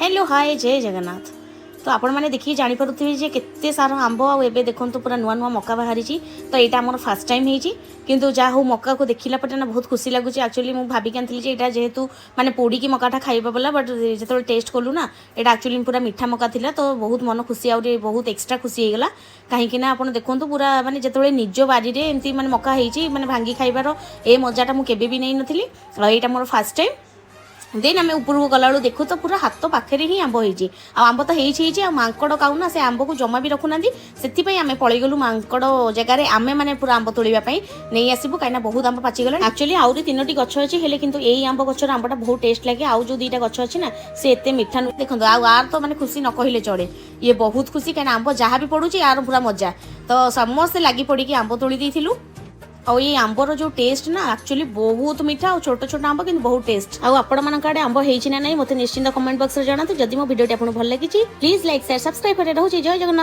Hello hi जय जगन्नाथ। तो आपण मैंने देखिए जानीपे जे केते सारा आंब आबे देखो पूरा नुआ नुआ मक्का बाहरी। तो यहाँ आम फास्ट टाइम होती किंतु जहाँ हो मक्का को देखला पटे ना बहुत खुशी लगुच। एक्चुअली मुझे भाविक आनी यहाँ जेहेतु मैंने पोड़ी मक्काटा खाइबा बोला बट जो टेस्ट कलु ना यहाँ एक्चुअली पूरा मीठा मक्का थिला तो बहुत मन खुशी आ बहुत एक्सट्रा खुशी होगा कहीं आप देखो पूरा माने जो निज बारी में एमती मैंने मक्का होती मैंने भांगी खाइबार ए मजाटा मुझे केबे भी नहीं नथी। यहाँ मोर फास्ट टाइम देन आम उपरको गला देखु तो पूरा हाथ पाखे ही आंब होती आंब तो होती मांकड़ खाऊना से आंब को जमा भी रखुना से आम पलैगलु मांकड़ जगार आम मैंने पूरा आंब तोड़ापी नहीं आसबू कहीं बहुत आंब पाचिगला। एक्चुअली आहरी 3टी गछ अच्छी है किंतु यही आंब गचर आंबटा बहुत टेस्ट लगे आउ जो 2टा गछ अच्छी ना से एत मीठा नुहे देखो आर तो मैंने खुशी न कहले चढ़े ये बहुत खुशी कहीं आंब जहाँ भी पड़ू यार पूरा मजा तो समस्ते लगी पड़ी आंब तोड़ी देलु। और ये आंबर जो टेस्ट ना एक्चुअली बहुत मीठा और छोट छोट आंब कि बहुत टेस्ट आपण मान आड़े आंब होती ना नहीं मत निश्चिंत कमेंट बॉक्स में जनातु जदि मो वीडियो आपको भल लगी प्लीज लाइक शेयर सब्सक्राइब कर। जय जगन्नाथ।